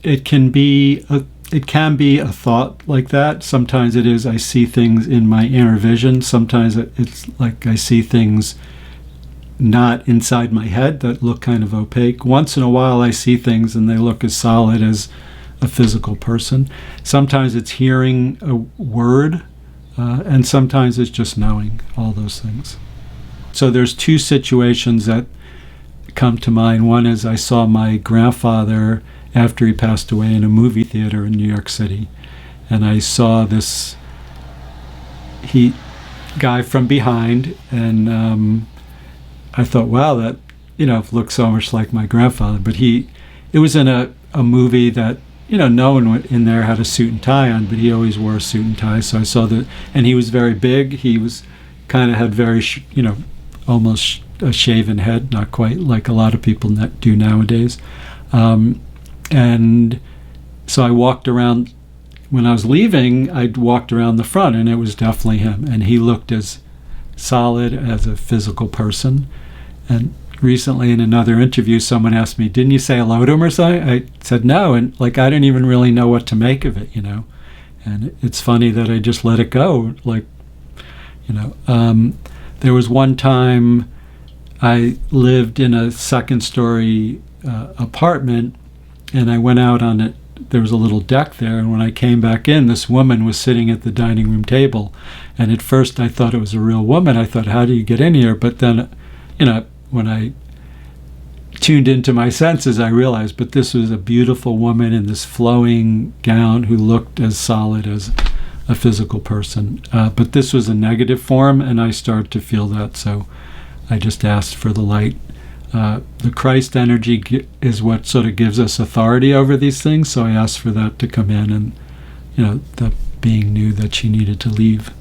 it can be a thought like that. Sometimes it is I see things in my inner vision. Sometimes it's like I see things not inside my head that look kind of opaque. Once in a while I see things and they look as solid as a physical person. Sometimes it's hearing a word, and sometimes it's just knowing all those things. So there's two situations that come to mind. One is I saw my grandfather after he passed away in a movie theater in New York City, and I saw this guy from behind, and I thought, wow, that looks so much like my grandfather. But it was in a movie that no one in there had a suit and tie on, but he always wore a suit and tie. So I saw that, and he was very big. He was kind of had very almost a shaven head, not quite like a lot of people do nowadays. And so I walked around. When I was leaving, I walked around the front, and it was definitely him. And he looked as solid as a physical person. And recently in another interview, someone asked me, didn't you say hello to him or something? I said no, and I didn't even really know what to make of it, And it's funny that I just let it go. There was one time I lived in a second-story apartment, and I went out on it. There was a little deck there, and when I came back in, this woman was sitting at the dining room table. And at first I thought it was a real woman. I thought, how do you get in here? But then, when I tuned into my senses, I realized, but this was a beautiful woman in this flowing gown who looked as solid as a physical person. But this was a negative form, and I started to feel that, so I just asked for the light. The Christ energy is what sort of gives us authority over these things, so I asked for that to come in, and the being knew that she needed to leave.